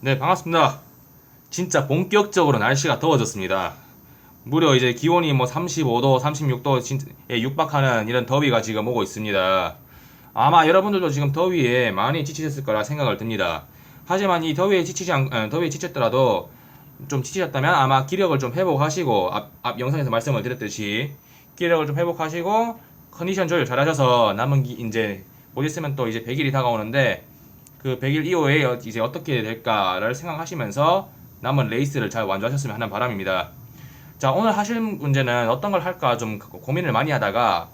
네, 반갑습니다. 진짜 본격적으로 날씨가 더워졌습니다. 무려 이제 기온이 뭐 35도, 36도에 육박하는 이런 더위가 지금 오고 있습니다. 아마 여러분들도 지금 더위에 많이 지치셨을 거라 생각을 듭니다. 하지만 이 더위에 지쳤더라도 좀 지치셨다면 아마 기력을 좀 회복하시고 앞 영상에서 말씀을 드렸듯이 기력을 좀 회복하시고 컨디션 조절 잘 하셔서 이제 곧 있으면 또 이제 100일이 다가오는데 그 100일 이후에 이제 어떻게 될까를 생각하시면서 남은 레이스를 잘 완주하셨으면 하는 바람입니다. 자, 오늘 하실 문제는 어떤 걸 할까 좀 고민을 많이 하다가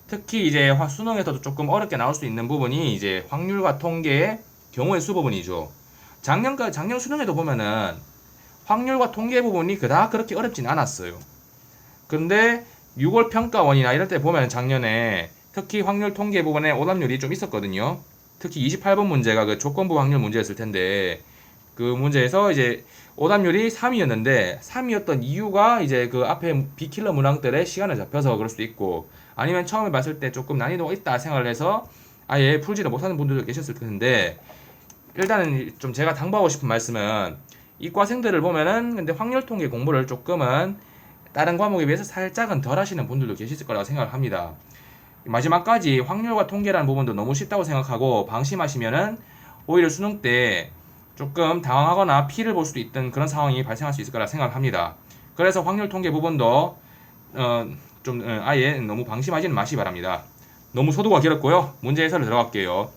특히 이제 수능에서도 조금 어렵게 나올 수 있는 부분이 이제 확률과 통계의 경우의 수 부분이죠. 작년 수능에도 보면은 확률과 통계 부분이 그닥 그렇게 어렵진 않았어요. 근데 6월 평가원이나 이럴 때 보면 작년에 특히 확률 통계 부분에 오답률이 좀 있었거든요. 특히 28번 문제가 그 조건부 확률 문제였을 텐데 그 문제에서 이제 오답률이 3이었는데 3이었던 이유가 이제 그 앞에 비킬러 문항들의 시간을 잡혀서 그럴 수도 있고 아니면 처음에 봤을 때 조금 난이도가 있다 생각을 해서 아예 풀지를 못하는 분들도 계셨을 텐데 일단은 좀 제가 당부하고 싶은 말씀은 이과생들을 보면은 근데 확률 통계 공부를 조금은 다른 과목에 비해서 살짝은 덜 하시는 분들도 계실 거라고 생각을 합니다. 마지막까지 확률과 통계라는 부분도 너무 쉽다고 생각하고 방심하시면은 오히려 수능 때 조금 당황하거나 피해를 볼 수도 있던 그런 상황이 발생할 수 있을 거라 생각을 합니다. 그래서 확률 통계 부분도 아예 너무 방심하지는 마시기 바랍니다. 너무 소두가 길었고요. 문제 해설을 들어갈게요.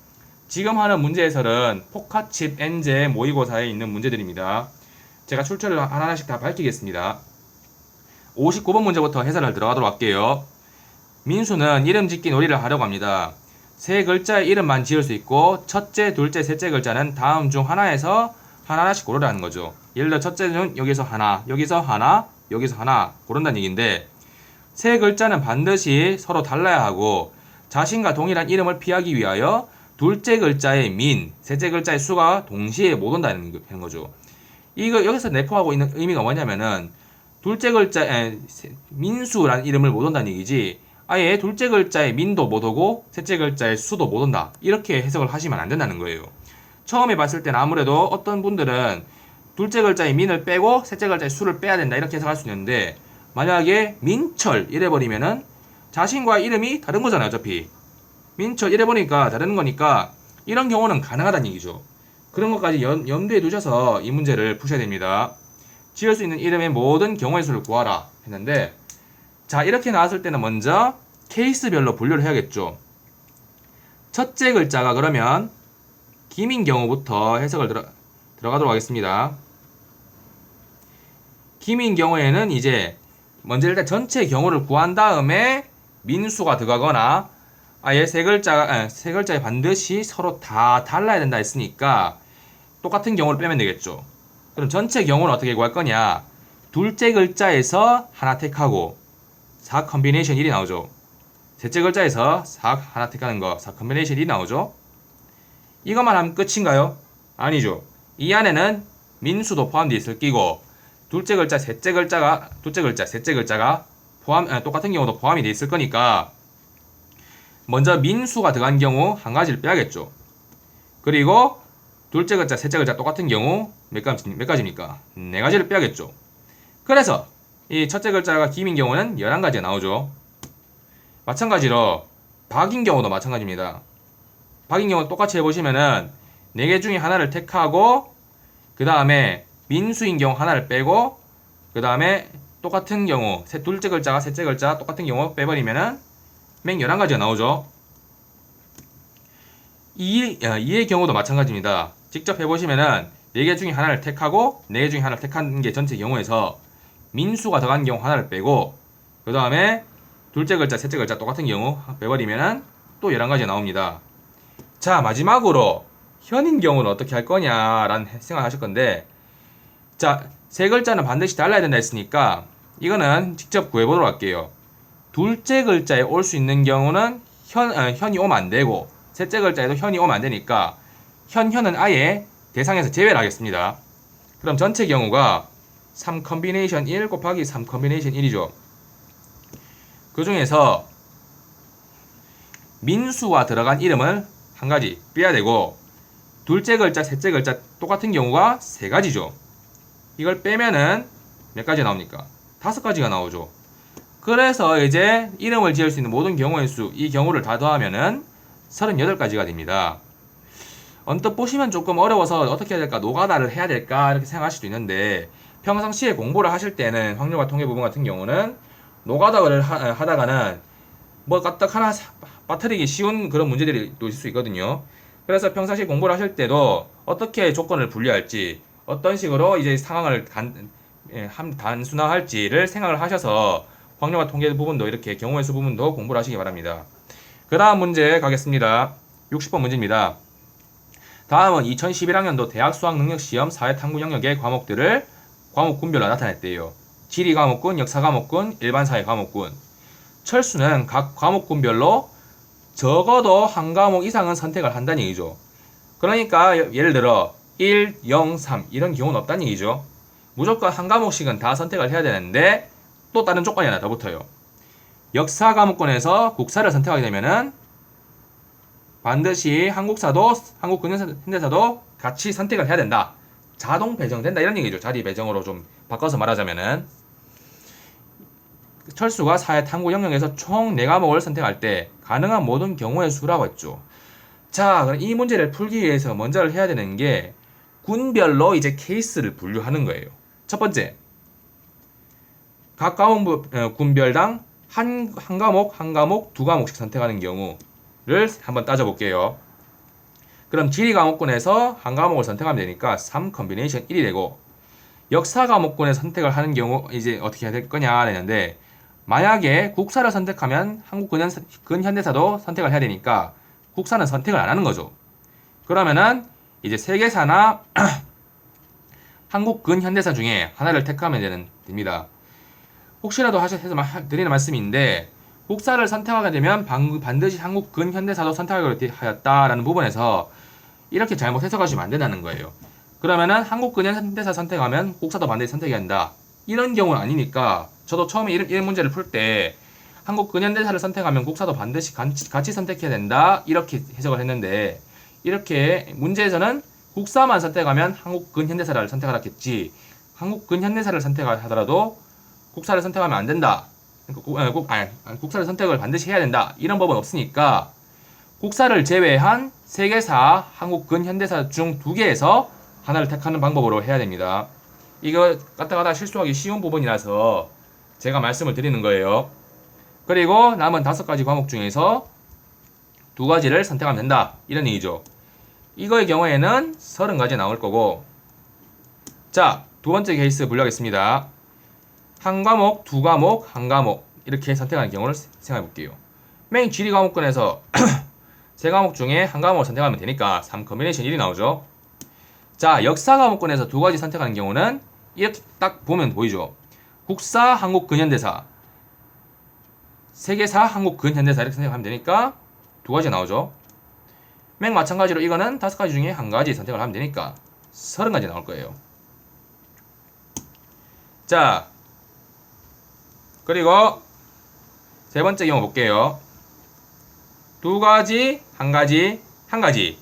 지금 하는 문제 해설은 포카칩 엔제 모의고사에 있는 문제들입니다. 제가 출처를 하나씩 다 밝히겠습니다. 59번 문제부터 해설을 들어가도록 할게요. 민수는 이름 짓기 놀이를 하려고 합니다. 세 글자의 이름만 지을 수 있고 첫째, 둘째, 셋째 글자는 다음 중 하나에서 하나씩 고르라는 거죠. 예를 들어 첫째는 여기서 하나, 여기서 하나, 여기서 하나 고른다는 얘기인데 세 글자는 반드시 서로 달라야 하고 자신과 동일한 이름을 피하기 위하여 둘째 글자의 민, 셋째 글자의 수가 동시에 못 온다는 거죠. 이거 여기서 내포하고 있는 의미가 뭐냐면은 둘째 글자에 민수라는 이름을 못 온다는 얘기지 아예 둘째 글자의 민도 못 오고 셋째 글자의 수도 못 온다 이렇게 해석을 하시면 안 된다는 거예요. 처음에 봤을 때는 아무래도 어떤 분들은 둘째 글자의 민을 빼고 셋째 글자의 수를 빼야 된다 이렇게 해석할 수 있는데 만약에 민철 이래버리면은 자신과 이름이 다른 거잖아요. 어차피 민철 이래버리니까 다른 거니까 이런 경우는 가능하다는 얘기죠. 그런 것까지 염두에 두셔서 이 문제를 푸셔야 됩니다. 지을 수 있는 이름의 모든 경우의 수를 구하라 했는데 자 이렇게 나왔을 때는 먼저 케이스별로 분류를 해야겠죠. 첫째 글자가 그러면 김인 경우부터 해석을 들어가도록 하겠습니다. 김인 경우에는 이제 먼저 일단 전체 경우를 구한 다음에 민수가 들어가거나 아예 세 글자에 반드시 서로 다 달라야 된다 했으니까 똑같은 경우를 빼면 되겠죠. 그럼 전체 경우는 어떻게 구할 거냐? 둘째 글자에서 하나 택하고 4 컨비네이션 1이 나오죠. 셋째 글자에서 4 하나 택하는 거 4 컨비네이션 1이 나오죠. 이것만 하면 끝인가요? 아니죠. 이 안에는 민수도 포함되어 있을 끼고 둘째 글자, 셋째 글자가 똑같은 경우도 포함이 되어 있을 거니까 먼저 민수가 들어간 경우 한 가지를 빼야겠죠. 그리고 둘째 글자, 셋째 글자 똑같은 경우 몇 가지입니까? 네 가지를 빼야겠죠. 그래서 이 첫째 글자가 김인 경우는 11가지가 나오죠. 마찬가지로 박인 경우도 마찬가지입니다. 박인 경우 똑같이 해보시면은 4개 중에 하나를 택하고 그 다음에 민수인 경우 하나를 빼고 그 다음에 똑같은 경우 둘째 글자가 셋째 글자 똑같은 경우 빼버리면은 맹 11가지가 나오죠. 이의 경우도 마찬가지입니다. 직접 해보시면은 4개 중에 하나를 택하고 4개 중에 하나를 택한 게 전체 경우에서 민수가 들어간 경우 하나를 빼고 그 다음에 둘째 글자, 셋째 글자 똑같은 경우 빼버리면은 또 11가지가 나옵니다. 자 마지막으로 현인 경우는 어떻게 할 거냐라는 생각을 하실 건데 자, 세 글자는 반드시 달라야 된다 했으니까 이거는 직접 구해보도록 할게요. 둘째 글자에 올 수 있는 경우는 현이 오면 안 되고 셋째 글자에도 현이 오면 안 되니까 현은 아예 대상에서 제외를 하겠습니다. 그럼 전체 경우가 3 컨비네이션 1 곱하기 3 컨비네이션 1이죠. 그 중에서 민수가 들어간 이름을 한 가지 빼야 되고 둘째 글자, 셋째 글자 똑같은 경우가 3가지죠. 이걸 빼면은 몇 가지 나옵니까? 5가지가 나오죠. 그래서 이제 이름을 지을 수 있는 모든 경우의 수, 이 경우를 다 더하면은 38가지가 됩니다. 언뜻 보시면 조금 어려워서 어떻게 해야 될까, 노가다를 해야 될까 이렇게 생각할 수도 있는데, 평상시에 공부를 하실 때는 확률과 통계 부분 같은 경우는 노가다를 하다가는 뭐 까딱 하나 빠뜨리기 쉬운 그런 문제들이 또 있을 수 있거든요. 그래서 평상시 공부를 하실 때도 어떻게 조건을 분류할지, 어떤 식으로 이제 상황을 단순화할지를 생각을 하셔서 확률과 통계 부분도 이렇게 경우의 수 부분도 공부를 하시기 바랍니다. 그 다음 문제 가겠습니다. 60번 문제입니다. 다음은 2011학년도 대학 수학능력시험 사회탐구 영역의 과목들을 과목군별로 나타냈대요. 지리 과목군, 역사 과목군, 일반 사회 과목군. 철수는 각 과목군별로 적어도 한 과목 이상은 선택을 한다는 얘기죠. 그러니까 예를 들어 1, 0, 3 이런 경우는 없다는 얘기죠. 무조건 한 과목씩은 다 선택을 해야 되는데 또 다른 조건이 하나 더 붙어요. 역사 과목군에서 국사를 선택하게 되면은 반드시 한국사도 한국 근현대사도 같이 선택을 해야 된다. 자동 배정된다 이런 얘기죠. 자리 배정으로 좀 바꿔서 말하자면은 철수가 사회 탐구 영역에서 총 4과목을 선택할 때 가능한 모든 경우의 수라고 했죠. 자, 그럼 이 문제를 풀기 위해서 먼저 해야 되는 게 군별로 이제 케이스를 분류하는 거예요. 첫 번째, 각 과목 군별당 한 과목, 2과목씩 선택하는 경우를 한번 따져볼게요. 그럼 지리 과목군에서 한 과목을 선택하면 되니까 3 컨비네이션 1이 되고, 역사 과목군에서 선택을 하는 경우 이제 어떻게 해야 될 거냐 했는데, 만약에 국사를 선택하면 한국 근현대사도 선택을 해야 되니까 국사는 선택을 안 하는 거죠. 그러면은 이제 세계사나 한국 근현대사 중에 하나를 택하면 됩니다. 혹시라도 해서 드리는 말씀인데, 국사를 선택하게 되면 반드시 한국 근현대사도 선택하기로 하였다라는 부분에서 이렇게 잘못 해석하시면 안 된다는 거예요. 그러면은 한국 근현대사 선택하면 국사도 반드시 선택해야 한다. 이런 경우는 아니니까, 저도 처음에 이런 문제를 풀 때 한국 근현대사를 선택하면 국사도 반드시 같이 선택해야 된다 이렇게 해석을 했는데, 이렇게 문제에서는 국사만 선택하면 한국 근현대사를 선택하겠지, 한국 근현대사를 선택하더라도 국사를 선택하면 안 된다, 국사를 선택을 반드시 해야 된다 이런 법은 없으니까 국사를 제외한 세계사, 한국 근현대사 중 2개에서 하나를 택하는 방법으로 해야 됩니다. 이거 가다가다 실수하기 쉬운 부분이라서 제가 말씀을 드리는 거예요. 그리고 남은 5가지 과목 중에서 2가지를 선택하면 된다 이런 얘기죠. 이거의 경우에는 30가지 나올 거고, 자, 2번째 케이스 분류하겠습니다. 한 과목, 2과목, 한 과목 이렇게 선택하는 경우를 생각해 볼게요. 맨 지리 과목군에서 3과목 중에 한 과목을 선택하면 되니까 3 컨비네이션 1이 나오죠. 자, 역사 과목군에서 2가지 선택하는 경우는 이렇게 딱 보면 보이죠. 국사, 한국 근현대사, 세계사, 한국 근현대사 이렇게 선택하면 되니까 2가지 나오죠. 맨 마찬가지로 이거는 5가지 중에 1가지 선택을 하면 되니까 30가지 나올 거예요. 자, 그리고 3번째 경우 볼게요. 2가지, 1가지, 1가지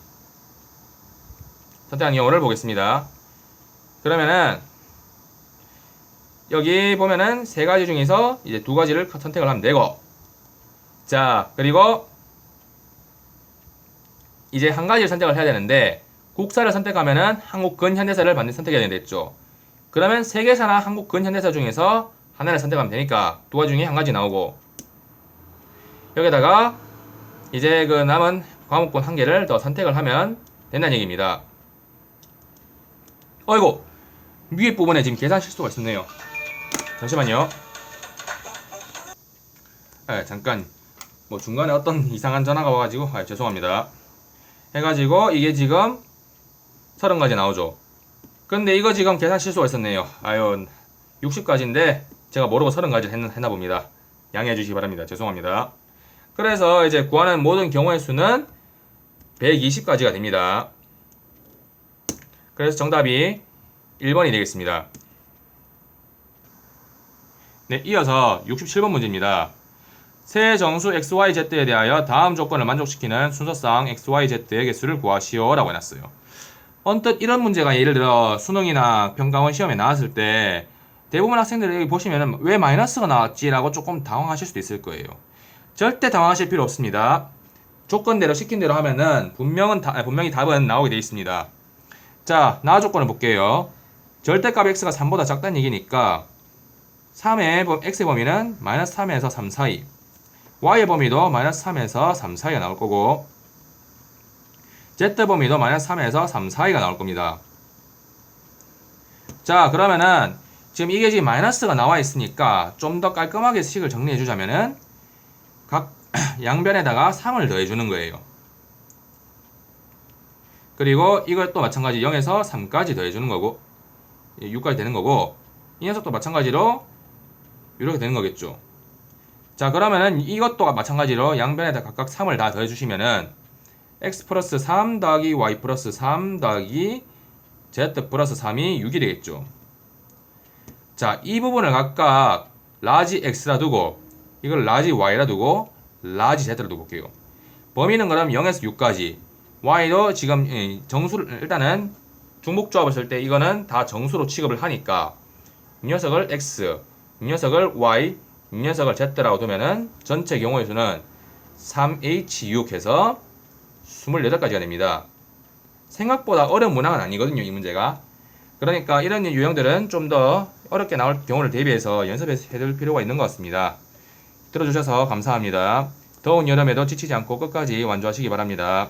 선택한 경우를 보겠습니다. 그러면은 여기 보면은 3가지 중에서 이제 2가지를 선택을 하면 되고, 자, 그리고 이제 1가지를 선택을 해야 되는데, 국사를 선택하면은 한국 근현대사를 반드시 선택해야 되겠죠. 그러면 세계사나 한국 근현대사 중에서 하나를 선택하면 되니까 2가지 중에 1가지 나오고, 여기다가 이제 그 남은 과목군 1개를 더 선택을 하면 된다는 얘기입니다. 어이구, 위에 부분에 지금 계산 실수가 있었네요. 잠시만요. 잠깐 뭐 중간에 어떤 이상한 전화가 와가지고 죄송합니다. 해가지고 이게 지금 30가지 나오죠. 근데 이거 지금 계산 실수가 있었네요. 60가지인데 제가 모르고 30가지 했나 봅니다. 양해해 주시기 바랍니다. 죄송합니다. 그래서 이제 구하는 모든 경우의 수는 120가지가 됩니다. 그래서 정답이 1번이 되겠습니다. 네, 이어서 67번 문제입니다. 세 정수 XYZ에 대하여 다음 조건을 만족시키는 순서상 XYZ의 개수를 구하시오 라고 해놨어요. 언뜻 이런 문제가 예를 들어 수능이나 평가원 시험에 나왔을 때 대부분 학생들이 여기 보시면은 왜 마이너스가 나왔지라고 조금 당황하실 수도 있을 거예요. 절대 당황하실 필요 없습니다. 조건대로 시킨 대로 하면은 분명히 답은 나오게 되어 있습니다. 자, 나 조건을 볼게요. 절대값 x가 3보다 작다는 얘기니까 3의 x의 범위는 마이너스 3에서 3 사이, y의 범위도 마이너스 3에서 3 사이가 나올 거고 z 범위도 마이너스 3에서 3 사이가 나올 겁니다. 자, 그러면은 지금 이게 지금 마이너스가 나와 있으니까 좀 더 깔끔하게 식을 정리해 주자면은 각 양변에다가 3을 더해 주는 거예요. 그리고 이것도 마찬가지 0에서 3까지 더해 주는 거고 6까지 되는 거고 이 녀석도 마찬가지로 이렇게 되는 거겠죠. 자, 그러면은 이것도 마찬가지로 양변에다 각각 3을 다 더해 주시면은 x 플러스 3 더하기 y 플러스 3 더하기 z 플러스 3이 6이 되겠죠. 자, 이 부분을 각각 라지 x라 두고 이걸 라지 y라 두고 라지 z라 두고 볼게요. 범위는 그럼 0에서 6까지, y도 지금 정수를 일단은 중복조합을 쓸 때 이거는 다 정수로 취급을 하니까 이 녀석을 x, 이 녀석을 y, 이 녀석을 z라고 두면은 전체 경우의 수는 3h6 해서 28가지가 됩니다. 생각보다 어려운 문항은 아니거든요, 이 문제가. 그러니까 이런 유형들은 좀 더 어렵게 나올 경우를 대비해서 연습해둘 필요가 있는 것 같습니다. 들어주셔서 감사합니다. 더운 여름에도 지치지 않고 끝까지 완주하시기 바랍니다.